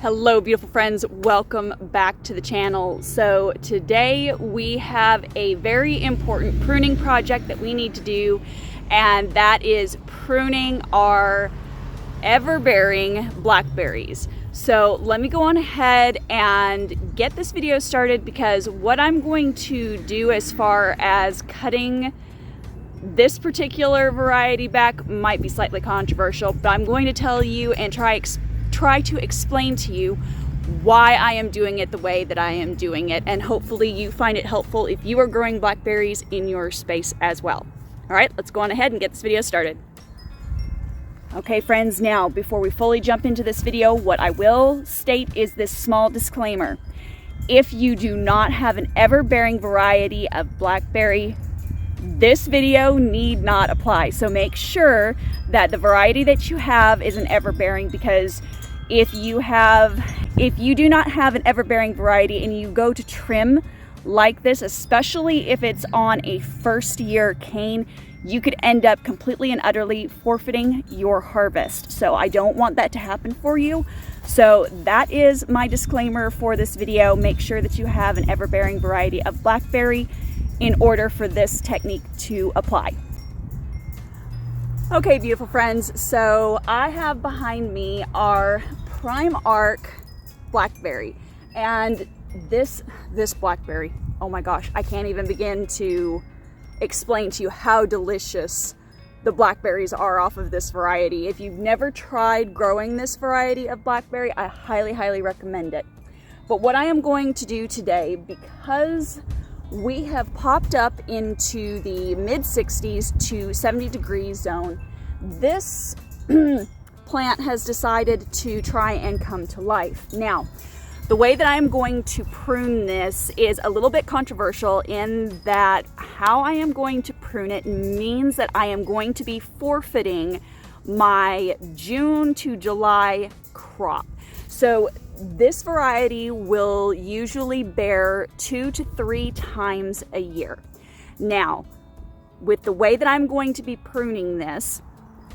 Hello beautiful friends, welcome back to the channel. So today we have a very important pruning project that we need to do, and that is pruning our Everbearing blackberries. So let me go on ahead and get this video started, because what I'm going to do as far as cutting this particular variety back might be slightly controversial, but I'm going to tell you and try to explain to you why I am doing it the way that I am doing it, and hopefully you find it helpful if you are growing blackberries in your space as well. All right, let's go on ahead and get this video started. Okay friends, now before we fully jump into this video, what I will state is this small disclaimer. If you do not have an Everbearing variety of blackberry, this video need not apply. So make sure that the variety that you have is an Everbearing, because if you do not have an Everbearing variety and you go to trim like this, especially if it's on a first year cane, you could end up completely and utterly forfeiting your harvest. So I don't want that to happen for you. So that is my disclaimer for this video. Make sure that you have an Everbearing variety of blackberry in order for this technique to apply. Okay, beautiful friends, so I have behind me our Prime Arc blackberry, and this blackberry, oh my gosh, I can't even begin to explain to you how delicious the blackberries are off of this variety. If you've never tried growing this variety of blackberry, I highly recommend it. But what I am going to do today, because we have popped up into the mid 60s to 70 degrees zone, this plant has decided to try and come to life. Now, the way that I'm going to prune this is a little bit controversial, in that how I am going to prune it means that I am going to be forfeiting my June to July crop. So this variety will usually bear 2 to 3 times a year. Now, with the way that I'm going to be pruning this,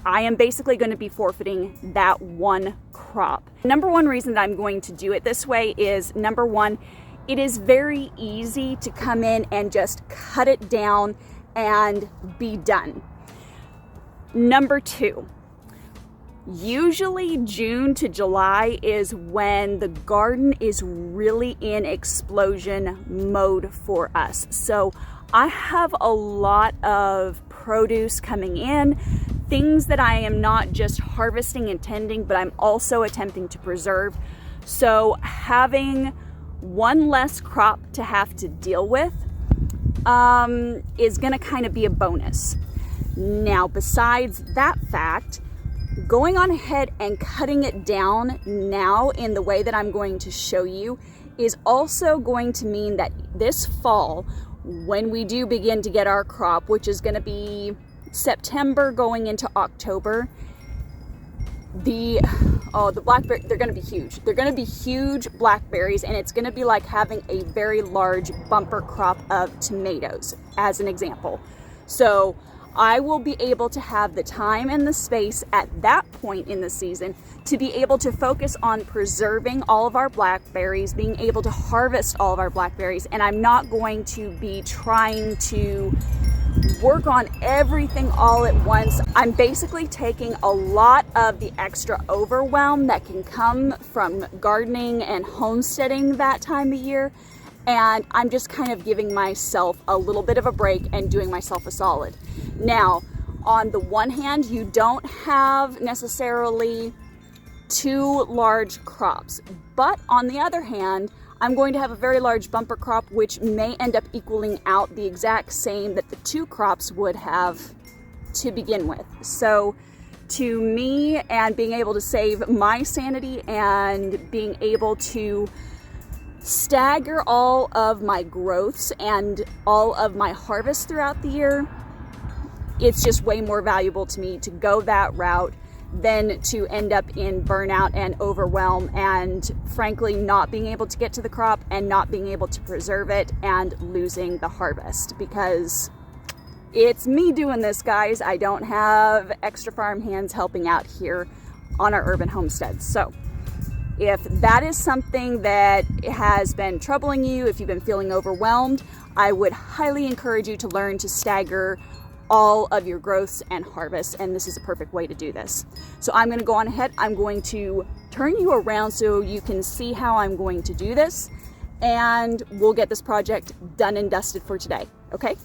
I am basically going to be forfeiting that one crop. Number one reason that I'm going to do it this way is, number one, it is very easy to come in and just cut it down and be done. Number two, usually June to July is when the garden is really in explosion mode for us. So I have a lot of produce coming in, things that I am not just harvesting and tending, but I'm also attempting to preserve. So having one less crop to have to deal with is gonna kind of be a bonus. Now, besides that fact, going on ahead and cutting it down now in the way that I'm going to show you is also going to mean that this fall, when we do begin to get our crop, which is going to be September going into October, the blackberry, they're going to be huge. They're going to be huge blackberries, and it's going to be like having a very large bumper crop of tomatoes, as an example. So I will be able to have the time and the space at that point in the season to be able to focus on preserving all of our blackberries, being able to harvest all of our blackberries, and I'm not going to be trying to work on everything all at once. I'm basically taking a lot of the extra overwhelm that can come from gardening and homesteading that time of year, and I'm just kind of giving myself a little bit of a break and doing myself a solid. Now, on the one hand, you don't have necessarily 2 large crops, but on the other hand, I'm going to have a very large bumper crop, which may end up equaling out the exact same that the 2 crops would have to begin with. So to me, and being able to save my sanity and being able to stagger all of my growths and all of my harvests throughout the year, it's just way more valuable to me to go that route than to end up in burnout and overwhelm, and frankly not being able to get to the crop and not being able to preserve it and losing the harvest, because it's me doing this, guys. I don't have extra farm hands helping out here on our urban homesteads. So If that is something that has been troubling you, if you've been feeling overwhelmed, I would highly encourage you to learn to stagger all of your growths and harvests, and this is a perfect way to do this. So I'm going to go on ahead, I'm going to turn you around so you can see how I'm going to do this, and we'll get this project done and dusted for today, okay?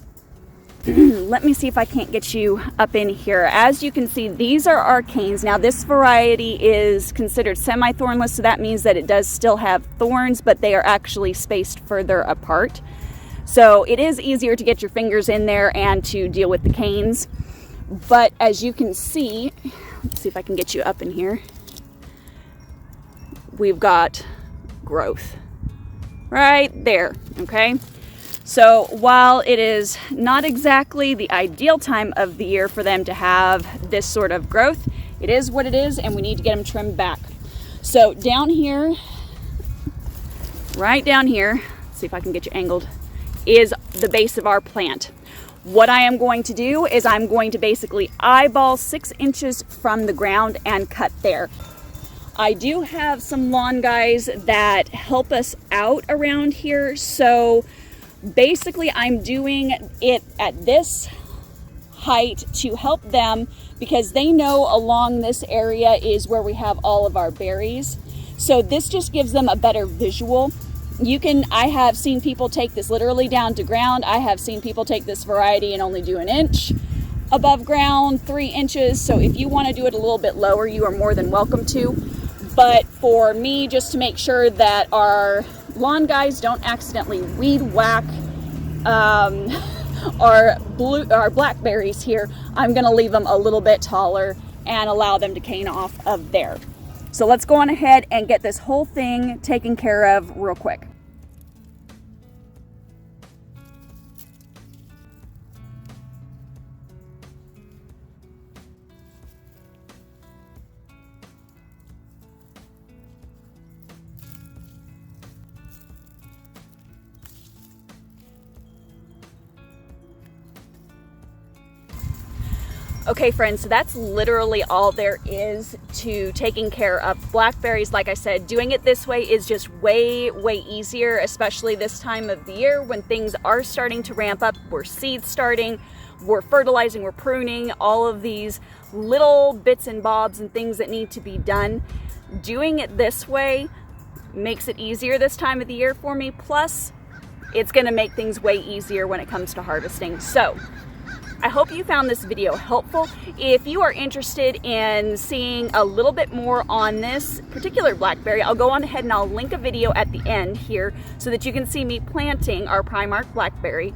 Let me see if I can't get you up in here. As you can see, these are our canes. Now this variety is considered semi-thornless, so that means that it does still have thorns, but they are actually spaced further apart. So it is easier to get your fingers in there and to deal with the canes. But as you can see, let's see if I can get you up in here. We've got growth right there, okay? So while it is not exactly the ideal time of the year for them to have this sort of growth, it is what it is, and we need to get them trimmed back. So down here, right down here, let's see if I can get you angled, is the base of our plant. What I am going to do is I'm going to basically eyeball 6 inches from the ground and cut there. I do have some lawn guys that help us out around here, so basically I'm doing it at this height to help them because they know along this area is where we have all of our berries. So this just gives them a better visual. I have seen people take this literally down to ground. I have seen people take this variety and only do 1 inch above ground, 3 inches. So if you want to do it a little bit lower, you are more than welcome to. But for me, just to make sure that our lawn guys don't accidentally weed whack our blackberries here, I'm going to leave them a little bit taller and allow them to cane off of there. So let's go on ahead and get this whole thing taken care of real quick. Okay friends, so that's literally all there is to taking care of blackberries. Like I said, doing it this way is just way easier, especially this time of the year when things are starting to ramp up. We're seed starting, we're fertilizing, we're pruning, all of these little bits and bobs and things that need to be done. Doing it this way makes it easier this time of the year for me, plus it's gonna make things way easier when it comes to harvesting. So I hope you found this video helpful. If you are interested in seeing a little bit more on this particular blackberry, I'll go on ahead and I'll link a video at the end here so that you can see me planting our Primark blackberry.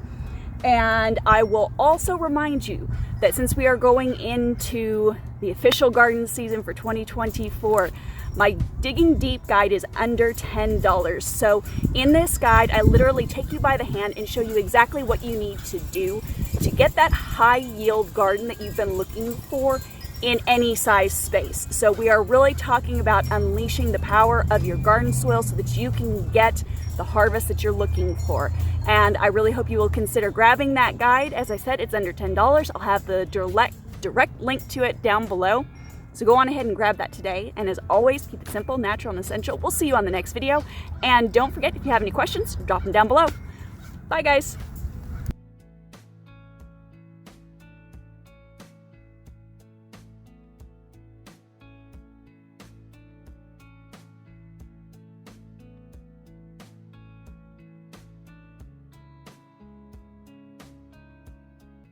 And I will also remind you that since we are going into the official garden season for 2024, my Digging Deep guide is under $10. So in this guide, I literally take you by the hand and show you exactly what you need to do to get that high yield garden that you've been looking for in any size space. So we are really talking about unleashing the power of your garden soil so that you can get the harvest that you're looking for. And I really hope you will consider grabbing that guide. As I said, it's under $10. I'll have the direct link to it down below. So go on ahead and grab that today. And as always, keep it simple, natural, and essential. We'll see you on the next video. And don't forget, if you have any questions, drop them down below. Bye, guys.